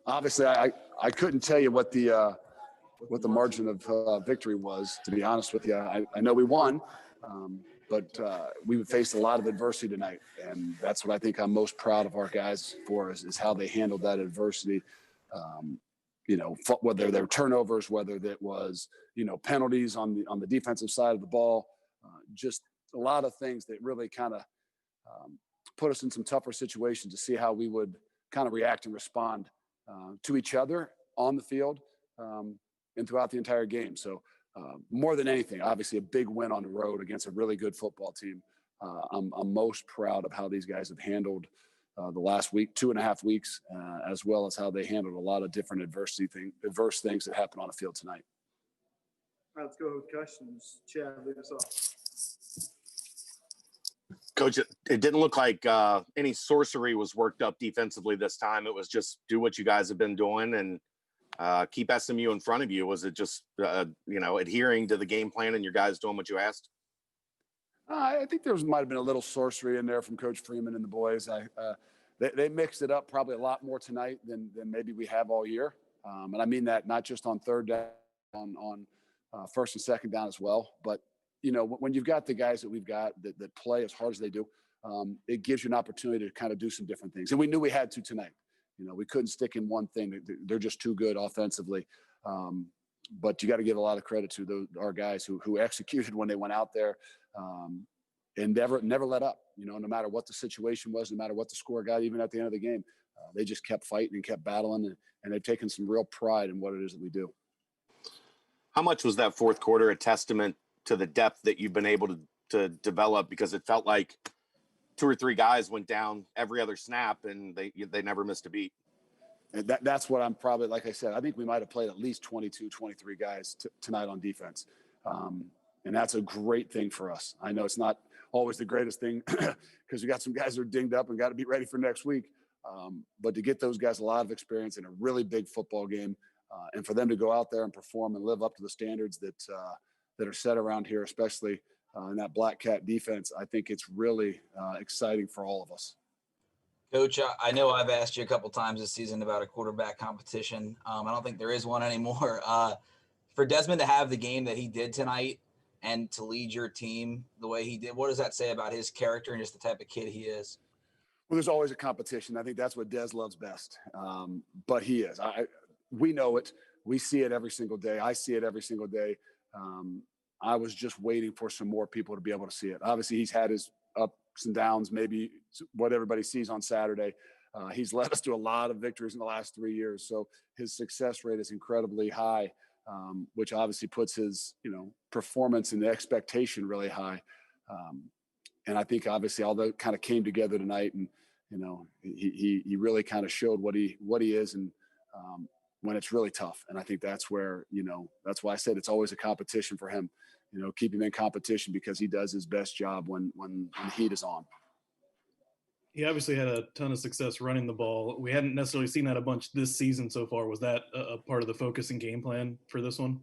Obviously, I couldn't tell you what the margin of victory was, to be honest with you. I know we won, but we faced a lot of adversity tonight, and that's what I think I'm most proud of our guys for is how they handled that adversity. Whether they were turnovers, whether that was penalties on the defensive side of the ball, just a lot of things that really kind of put us in some tougher situations to see how we would kind of react and respond to each other on the field and throughout the entire game. So more than anything, obviously a big win on the road against a really good football team. I'm most proud of how these guys have handled the last week, 2.5 weeks, as well as how they handled a lot of different adverse things that happened on the field tonight. All right, let's go with questions. Chad, lead us off. Coach, it didn't look like any sorcery was worked up defensively this time. It was just do what you guys have been doing and keep SMU in front of you. Was it just, adhering to the game plan and your guys doing what you asked? I think there might have been a little sorcery in there from Coach Freeman and the boys. They mixed it up probably a lot more tonight than maybe we have all year. And I mean that not just on third down, on first and second down as well. But, when you've got the guys that we've got that play as hard as they do, it gives you an opportunity to kind of do some different things. And we knew we had to tonight. We couldn't stick in one thing. They're just too good offensively. But you got to give a lot of credit to our guys who executed when they went out there and never let up, no matter what the situation was, no matter what the score got, even at the end of the game. They just kept fighting and kept battling, and they've taken some real pride in what it is that we do. How much was that fourth quarter a testament to the depth that you've been able to develop? Because it felt like 2 or 3 guys went down every other snap, and they never missed a beat. And that's what I'm probably, like I said, I think we might have played at least 22, 23 guys tonight on defense. And that's a great thing for us. I know it's not always the greatest thing because we got some guys that are dinged up and got to be ready for next week. But to get those guys a lot of experience in a really big football game, and for them to go out there and perform and live up to the standards that are set around here, especially in that Black Cat defense, I think it's really exciting for all of us. Coach, I know I've asked you a couple times this season about a quarterback competition. I don't think there is one anymore. For Desmond to have the game that he did tonight and to lead your team the way he did, what does that say about his character and just the type of kid he is? Well, there's always a competition. I think that's what Des loves best. But he is. We know it. We see it every single day. I see it every single day. I was just waiting for some more people to be able to see it. Obviously, he's had his ups and downs, maybe what everybody sees on Saturday. He's led us to a lot of victories in the last 3 years. So his success rate is incredibly high, which obviously puts his, performance and the expectation really high. And I think obviously all that kind of came together tonight, and, he really kind of showed what he is, and when it's really tough. And I think that's where, that's why I said it's always a competition for him, keep him in competition because he does his best job when the heat is on. He obviously had a ton of success running the ball. We hadn't necessarily seen that a bunch this season so far. Was that a part of the focus and game plan for this one?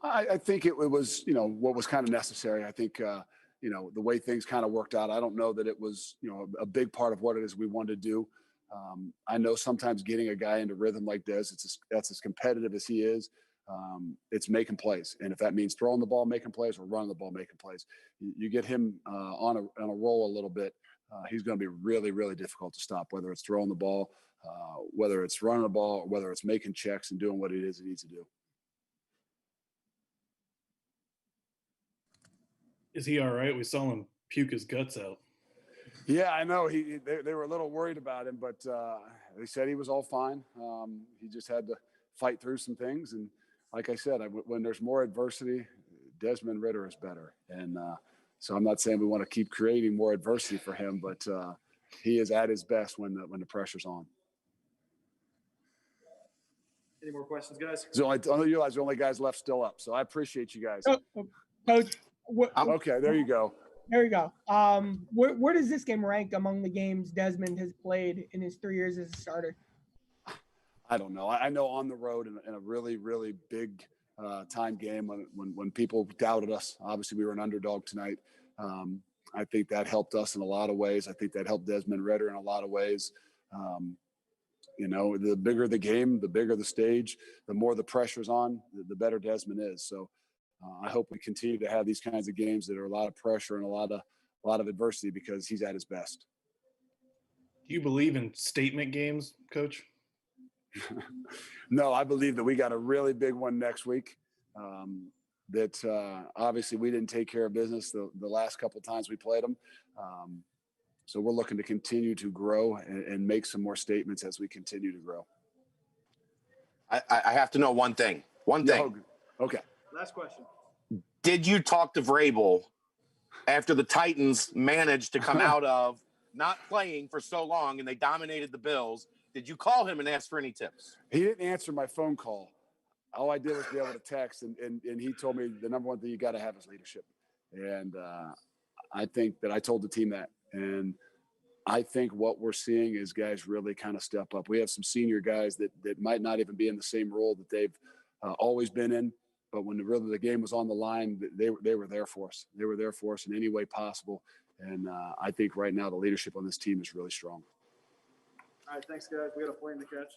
I think it was, what was kind of necessary. I think, the way things kind of worked out, I don't know that it was, a big part of what it is we wanted to do. I know sometimes getting a guy into rhythm like this, that's as competitive as he is. It's making plays. And if that means throwing the ball, making plays, or running the ball, making plays, you get him on a roll a little bit. He's going to be really, really difficult to stop, whether it's throwing the ball, whether it's running the ball, or whether it's making checks and doing what it is he needs to do. Is he all right? We saw him puke his guts out. Yeah, I know. They were a little worried about him, but they said he was all fine. He just had to fight through some things. And like I said, when there's more adversity, Desmond Ridder is better. And so I'm not saying we want to keep creating more adversity for him, but he is at his best when the pressure's on. Any more questions, guys? I realize the only guys left still up, so I appreciate you guys. Coach. Okay, there you go. There you go. Where does this game rank among the games Desmond has played in his 3 years as a starter? I don't know. I know on the road in a really, really big time game when people doubted us. Obviously, we were an underdog tonight. I think that helped us in a lot of ways. I think that helped Desmond Ridder in a lot of ways. You know, the bigger the game, the bigger the stage, the more the pressure's on, the better Desmond is. So I hope we continue to have these kinds of games that are a lot of pressure and a lot of adversity because he's at his best. Do you believe in statement games, Coach? No, I believe that we got a really big one next week. Obviously we didn't take care of business the last couple of times we played them. So we're looking to continue to grow and make some more statements as we continue to grow. I have to know one thing. One thing. Okay. Last question. Did you talk to Vrabel after the Titans managed to come out of not playing for so long and they dominated the Bills? Did you call him and ask for any tips? He didn't answer my phone call. All I did was be able to text, and he told me the number one thing you got to have is leadership. And I think that I told the team that. And I think what we're seeing is guys really kind of step up. We have some senior guys that might not even be in the same role that they've always been in. But when the game was on the line, they were there for us. They were there for us in any way possible. And I think right now the leadership on this team is really strong. All right, thanks, guys. We got a plane to catch.